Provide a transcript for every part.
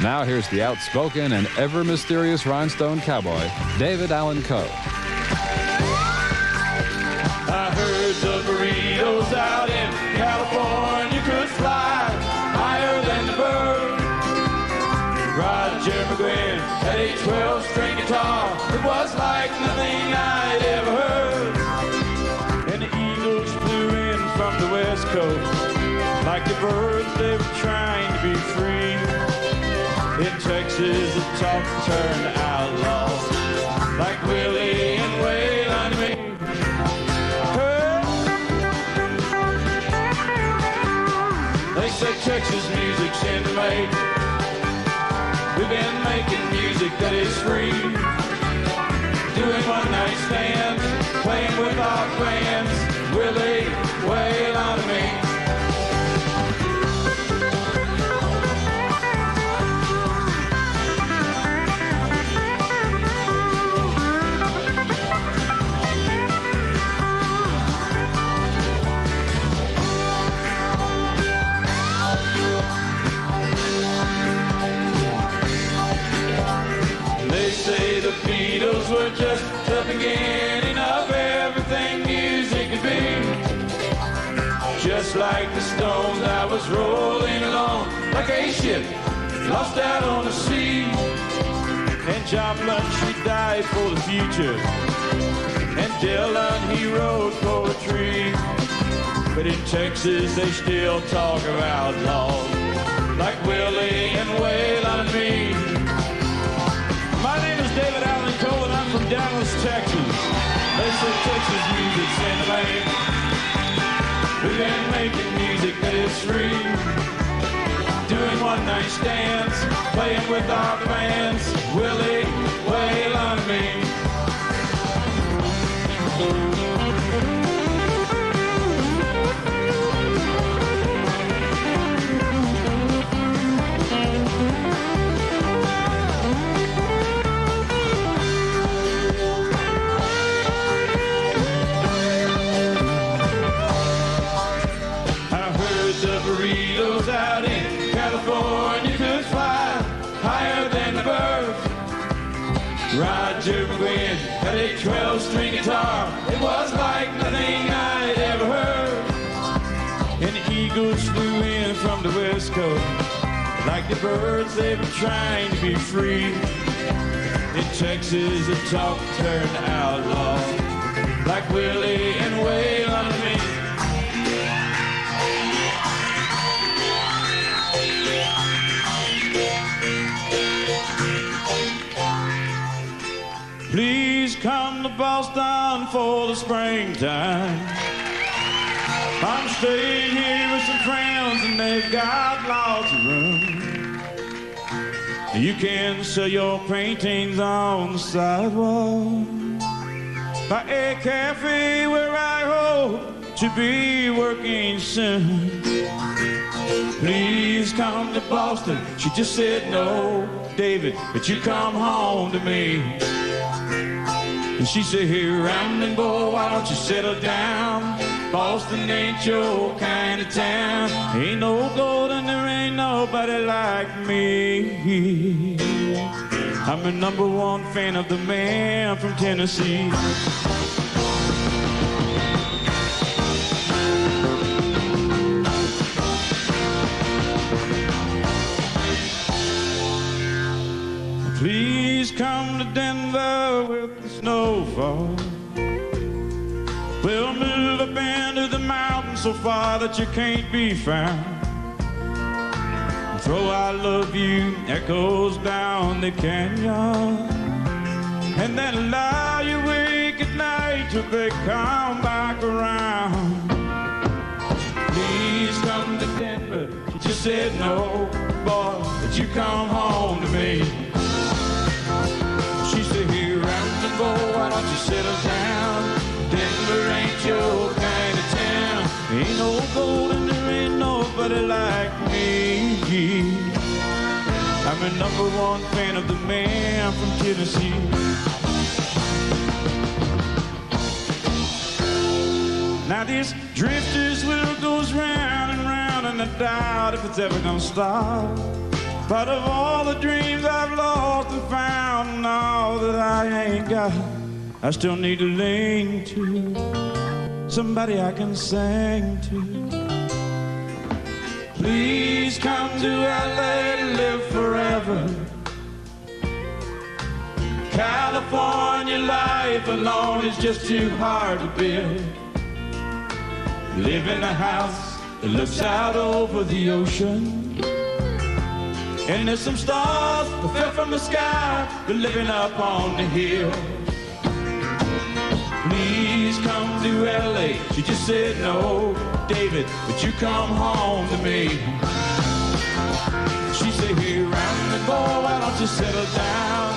Now here's the outspoken and ever mysterious rhinestone cowboy, David Allan Coe. I heard the burritos out in California could fly higher than the bird. Roger McGuinn had a 12-string guitar. It was like nothing I'd ever heard. And the Eagles flew in from the West Coast. Like the birds, they were trying to be free. In Texas, the talk turned outlaws. Like Willie and Waylon and Me. They say Texas music's in the make. We've been making music that is free. Doing one-night stands, playing with our friends. Willie, Waylon and Me. Were just the beginning of everything music could be. Just like the Stones, I was rolling along like a ship lost out on the sea. And Joplin, she died for the future, and Dylan, he wrote poetry. But in Texas, they still talk about outlaws like Willie and Waylon and Me. My name is David Allan Coe, and I'm from Dallas, Texas. They say Texas music's in the vein. We've been making music that is free. Doing one-night stands, playing with our fans. Willie, Waylon and Me. Burritos out in California could fly higher than the birds. Roger McGuinn had a 12-string guitar. It was like nothing I'd ever heard. And the Eagles flew in from the West Coast. Like the birds, they were trying to be free. In Texas, the talk turned outlaw. Like Willie and Waylon and Me. Please come to Boston for the springtime. I'm staying here with some friends and they've got lots of room. You can sell your paintings on the sidewalk by a cafe where I hope to be working soon. Please come to Boston. She just said no, David, but you come home to me. And she said, hey, rambling boy, why don't you settle down? Boston ain't your kind of town. Ain't no gold and there ain't nobody like me. I'm a #1 fan of the man from Tennessee. Please come to Denver with the snowfall. We'll move up into the mountains so far that you can't be found. Throw I love you echoes down the canyon, and then lie awake at night till they come back around. Please come to Denver. She just said no, boy, but you come home to me. She said, here, rambling boy, why don't you settle down? Denver ain't your kind of town. Ain't no gold and there ain't nobody like me. I'm a #1 fan of the man from Tennessee. Now this drifter's wheel goes round and round, and I doubt if it's ever gonna stop. But of all the dreams I've lost and found and all that I ain't got, I still need to lean to somebody I can sing to. Please come to LA to live forever. California life alone is just too hard to build. Live in a house that looks out over the ocean, and there's some stars that fell from the sky, but living up on the hill. Please come to LA. She just said no, David, but you come home to me. She said, hey, round and boy, why don't you settle down?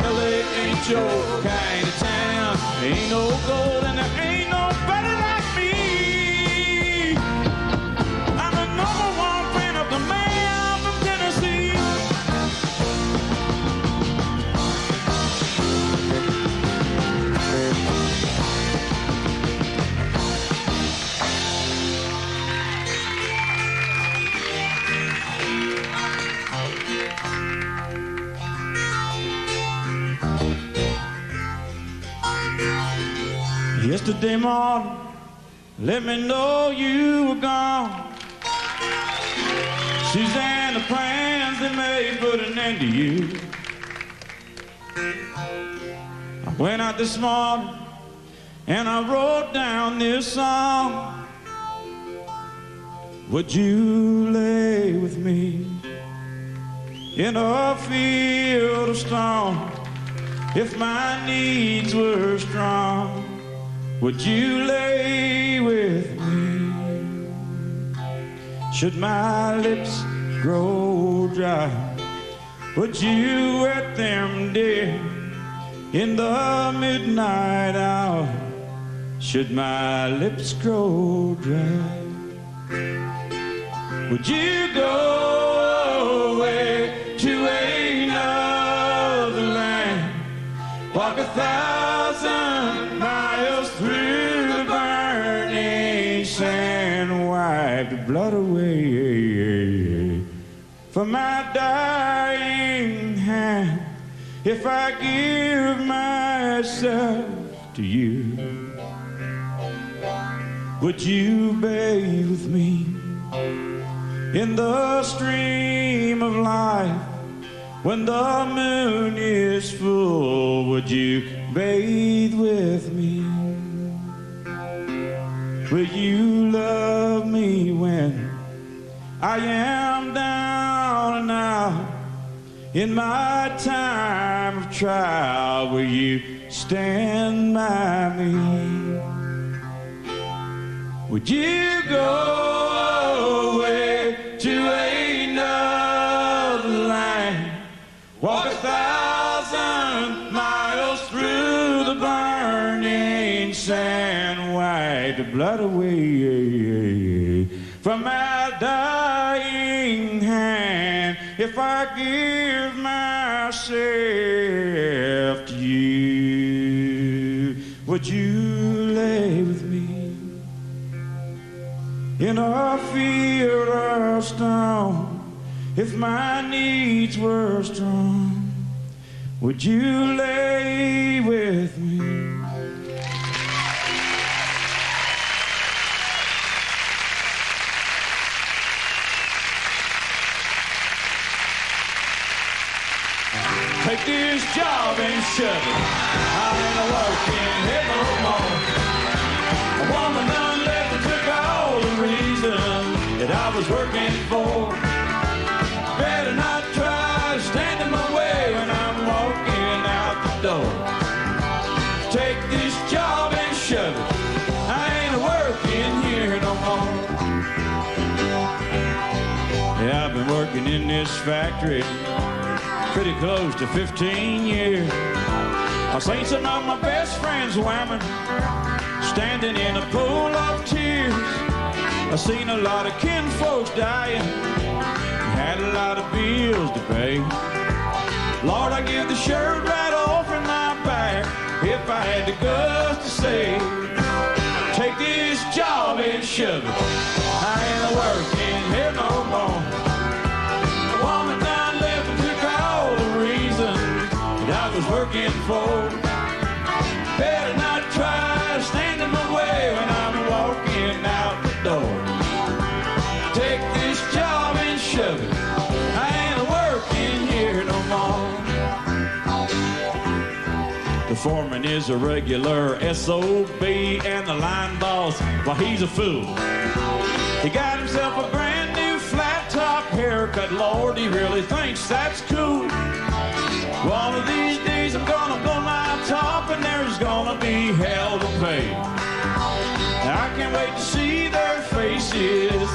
LA ain't your kind of town. There ain't no gold and there ain't nobody like me. I'm the #1 fan of the man from Tennessee. Yesterday morning, let me know you were gone. Suzanne, the plans they made put an end to you. I went out this morning and I wrote down this song. Would you lay with me in a field of stone if my needs were strong? Would you lay with me? Should my lips grow dry, would you wet them, dear, in the midnight hour? Should my lips grow dry, would you go away to another land, walk 1,000 miles through the burning sand, wipe the blood away from my dying hand? If I give myself to you, would you bathe with me in the stream of life? When the moon is full, would you bathe with me? Will you love me when I am down and out? In my time of trial, will you stand by me? Would you go away to another land, walk 1,000 miles through the burning sand, wipe the blood away from my dying hand? If I give myself to you, would you lay with me in a field of stone? If my needs were strong, would you lay with me? Take this job and shove it. I ain't working here no more. A woman done left and took all the reason that I was working for. Better not try to stand in my way when I'm walking out the door. Take this job and shove it. I ain't working here no more. Yeah, I've been working in this factory pretty close to 15 years. I've seen some of my best friends whamming, standing in a pool of tears. I've seen a lot of kinfolks dying, had a lot of bills to pay. Lord, I give the shirt right off in my back if I had the guts to say, take this job and shove it. I ain't working here no more. The woman done working for. Better not try to stand in my way when I'm walking out the door. Take this job and shove it. I ain't working here no more. The foreman is a regular SOB, and the line boss, well, he's a fool. He got himself a brand new flat top haircut. Lord, he really thinks that's cool. One of these days I'm gonna blow my top, and there's gonna be hell to pay. I can't wait to see their faces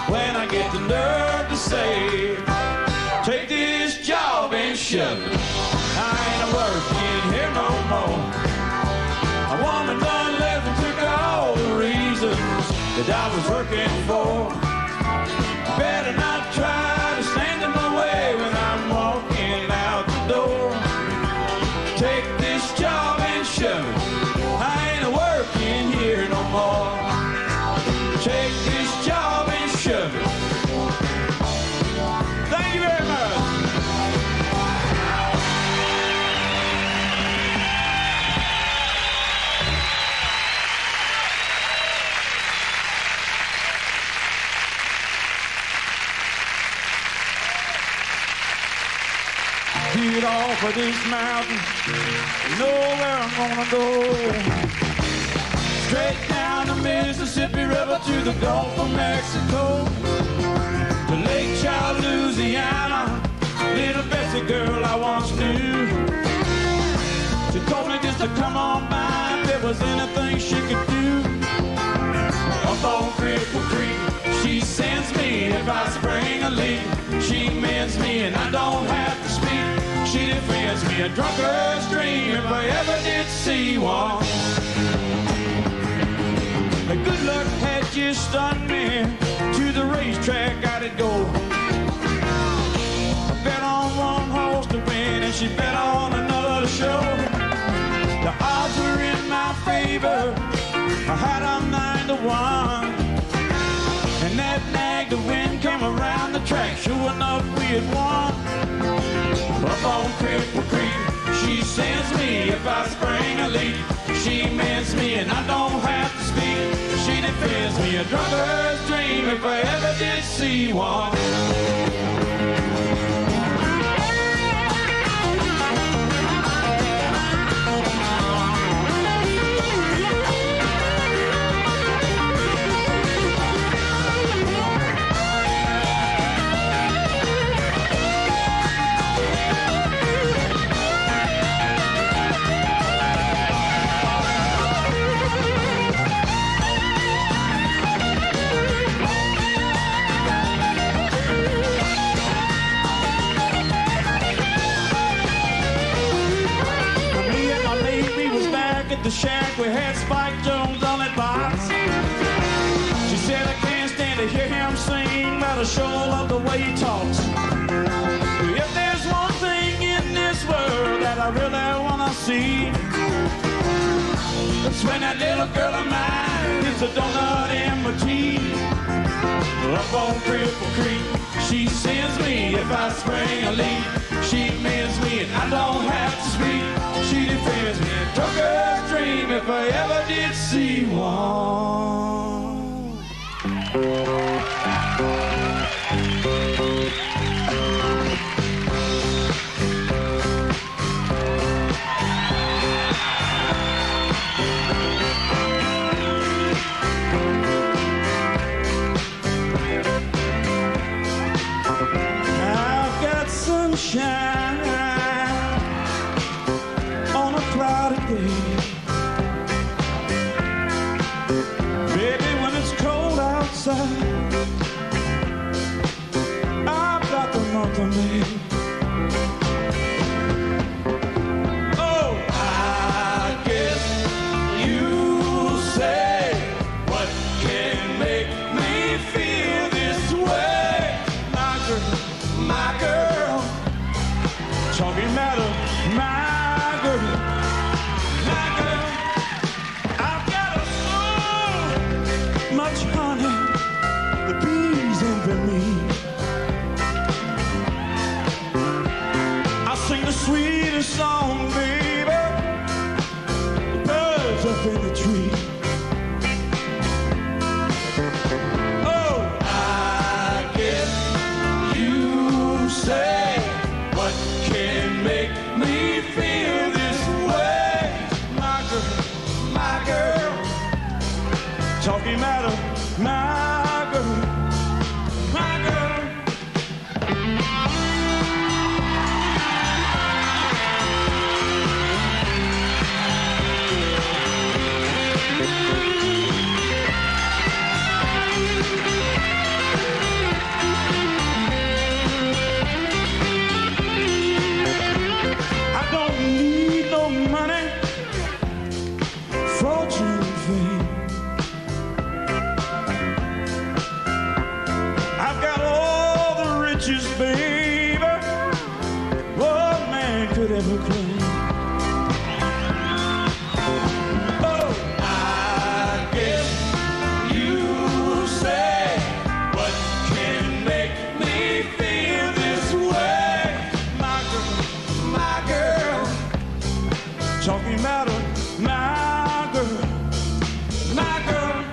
when I get the nerve to say, take this job and shove it. I ain't working here no more. A woman done left and took all the reasons that I was working for. Better not try to stand in my way when I'm walking out the door. Take this job and shove it. I ain't working here no more. Take this job and shove it. Thank you very much. Get off of this mountain, know where I'm gonna go. Straight down the Mississippi River to the Gulf of Mexico, to Lake Charles, Louisiana. Little Betsy girl I once knew, she told me just to come on by if there was anything she could do. Up on Cripple Creek, she sends me if I spring a leak. She mends me and I don't have to speak. She defends me, a drunkard's dream if I ever did see one. The good luck had just stunned me. To the racetrack I did go. I bet on one horse to win, and she bet on another to show. The odds were in my favor. I had them 9-1. And that nag to win came around the track. Sure enough, we had won. Up on Cripple Creek, she sends me if I spring a leak. She mends me and I don't have to speak. She defends me, a drunkard's dream if I ever did see one. The shack, we had Spike Jones on that box. She said I can't stand to hear him sing, but I sure love the way he talks. If there's one thing in this world that I really wanna see, it's when that little girl of mine gets a donut in my tea. Up on Cripple Creek, she sends me if I spring a leak. She mends me and I don't have to speak. She defends me, a trucker's dream if I ever did see one. I've got sunshine on a cloudy day. Baby, when it's cold outside, I've got the month of May. Oh, I guess you say, what can make me feel this way? My girl, talking about my girl. I've got so much honey, the bees envy me. I sing the sweetest song, baby. ever claimed. Oh, I guess you say, what can make me feel this way? My girl, talking about her, my girl, my girl.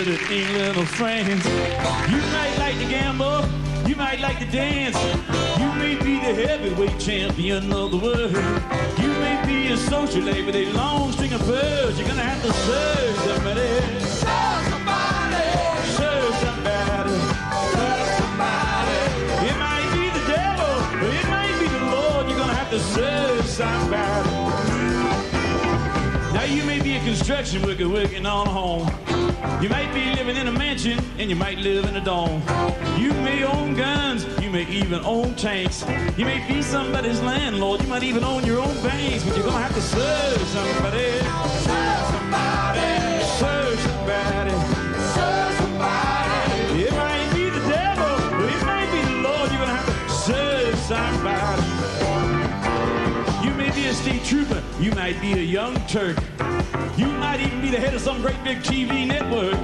To England or France. You might like to gamble, you might like to dance. You may be the heavyweight champion of the world. You may be a socialite with a long string of pearls. You're gonna have to serve somebody. Serve somebody. Serve somebody. Serve somebody. It might be the devil, or it might be the Lord. You're gonna have to serve somebody. Now you may be a construction worker working on a home. You might be living in a mansion, and you might live in a dome. You may own guns, you may even own tanks. You may be somebody's landlord, you might even own your own banks. But you're gonna have to serve somebody. Serve somebody. Serve somebody. Serve somebody. It might be the devil, or it might be the Lord. You're gonna have to serve somebody. You may be a state trooper, you might be a young Turk. You might even be the head of some great big TV network.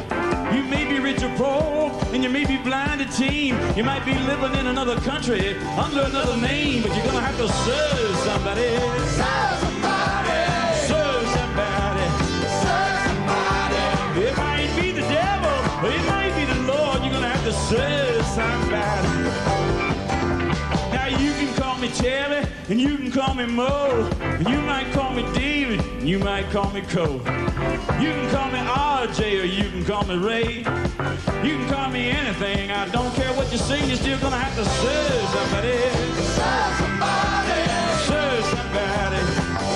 You may be rich or poor, and you may be blind or teen. You might be living in another country under another name, but you're gonna have to serve somebody. Serve somebody. Serve somebody. Serve somebody. It might be the devil, or it might be the Lord. You're gonna have to serve somebody. Now you can call me Terry, and you can call me Mo, and you might call me David, and you might call me Coe. You can call me RJ, or you can call me Ray. You can call me anything, I don't care what you say, you're still gonna have to serve somebody. Serve somebody. Serve somebody.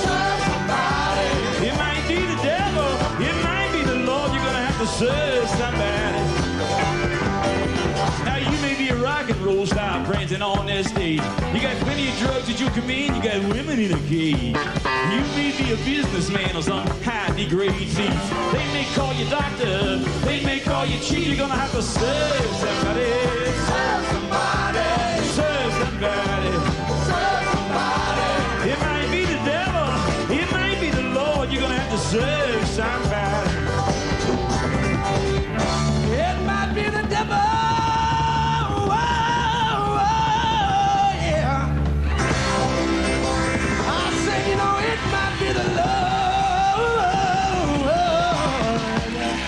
Serve somebody. It might be the devil, it might be the Lord, you're gonna have to serve somebody. Now you may be a rock and roll star prancing on that stage. You got plenty of drugs that you come in, you got women in a cage. You may be a businessman or some high degrade thief. They may call you doctor, they may call you chief. You're gonna have to serve somebody. Serve somebody. Serve somebody. Serve somebody. It might be the devil, it might be the Lord. You're gonna have to serve somebody. It might be the devil.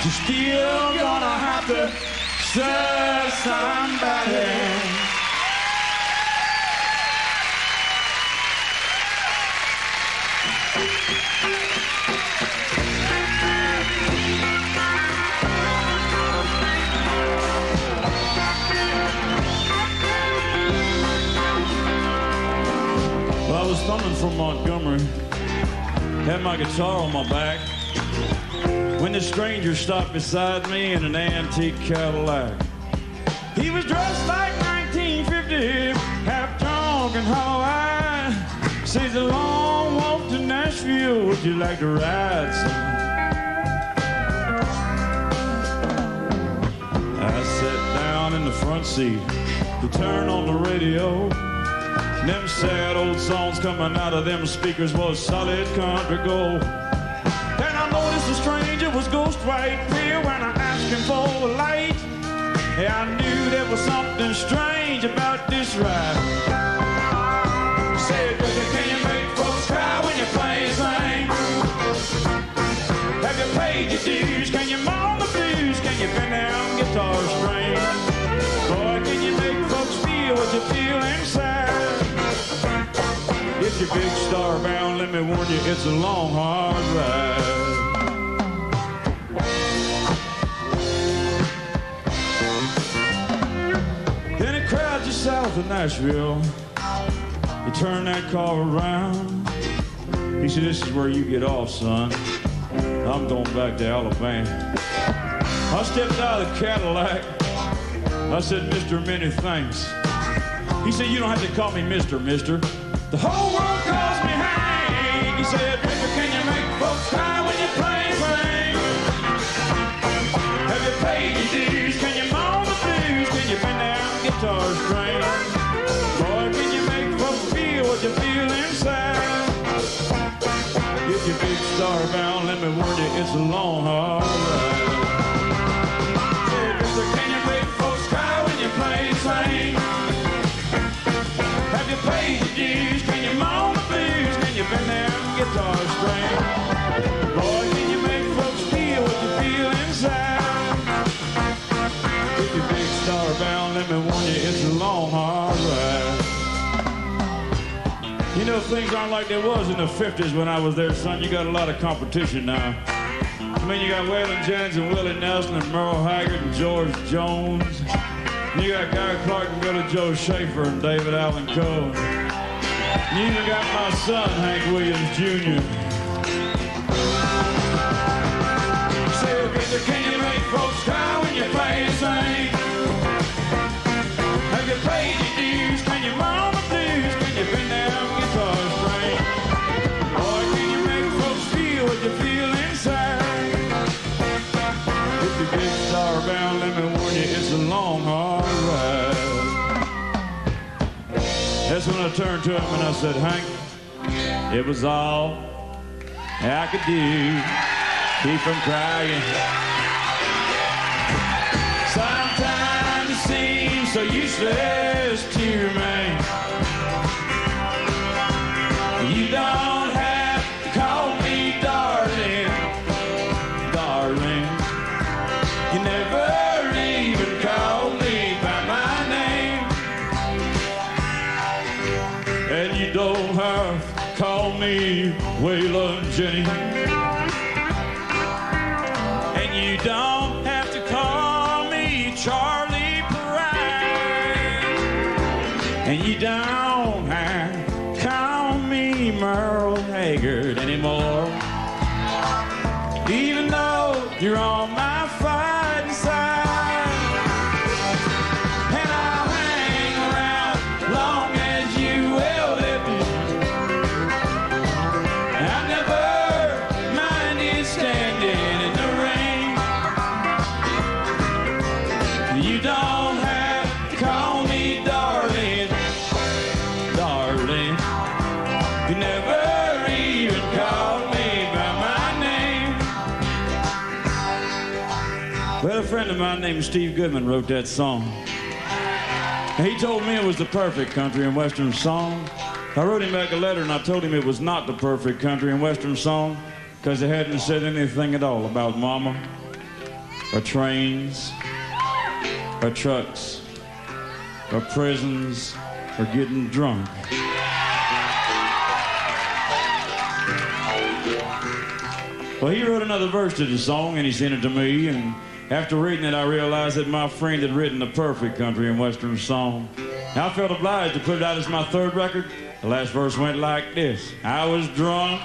You're still gonna have to serve somebody. Well, I was thumbing from Montgomery, had my guitar on my back, when the stranger stopped beside me in an antique Cadillac. He was dressed like 1950, half drunk and hollow-eyed. Says a long walk to Nashville, would you like to ride some? I sat down in the front seat to turn on the radio. Them sad old songs coming out of them speakers was solid country gold. Then I noticed the stranger was ghost right here when I asked him for a light. Yeah, I knew there was something strange about this ride. He said, can you make folks cry when you play and sing? Have you paid your dues? Can you mourn the blues? Can you bend down guitar strings? Boy, can you make folks feel what you feel? big star bound, let me warn you, it's a long, hard ride. In a crowd just south of Nashville, he turned that car around. He said, this is where you get off, son. I'm going back to Alabama. I stepped out of the Cadillac. I said, Mr. Many thanks. He said, you don't have to call me Mr. The whole world calls me Hank. He said, Mister, can you make folks cry when you play Frank? Have you paid your dues? Can you moan the blues? Can you bend down guitar strings? Boy, can you make folks feel what you feel inside? If you're big star bound, let me warn you, it's a long, hard ride. Hey, mister, can you make folks cry when you play sing? Have you paid your dues? Can you moan the blues? Can you bend down guitar string? Boy, can you make folks feel what you feel inside? If you're big star bound, let me warn you, it's a long, hard ride. You know, things aren't like they was in the 50s when I was there, son. You got a lot of competition now. I mean, you got Waylon Jennings and Willie Nelson and Merle Haggard and George Jones. And you got Gary Clark and Billy Joe Schaefer and David Allan Coe. And you even got my son, Hank Williams Jr. Say, Victor, can you make folks cry when you play and sing? Have you paid your dues? Can you moan the blues? Can you bend down guitar string? Boy, can you make folks feel what you feel inside? If you're big star bound, let me warn you, it's a long, hard ride. That's when I turned to him and I said, Hank, it was all I could do, keep from crying. Sometimes it seems so useless to remain. You don't have to call me darling, darling. You never even call me by my name. And you don't have to call me Waylon Jennings. And you don't have to call me Charlie Perrine. And you don't have to call me Merle Haggard anymore. Even though you're on my fighting side. And I'll hang around long as you will let me. I never minded standing in the ring. You don't have to call me darling, darling. You never even called me by my name. Well, a friend of mine named Steve Goodman wrote that song. He told me it was the perfect country and western song. I wrote him back a letter and I told him it was not the perfect country and western song because it hadn't said anything at all about mama, or trains, or trucks, or prisons, or getting drunk. Well, he wrote another verse to the song and he sent it to me, and after reading it, I realized that my friend had written the perfect country and western song. I felt obliged to put it out as my third record. The last verse went like this. I was drunk,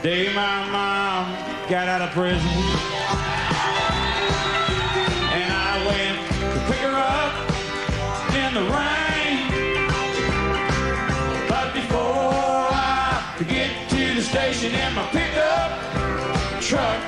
day my mom got out of prison, and I went to pick her up in the rain. But before I could get to the station in my pickup truck,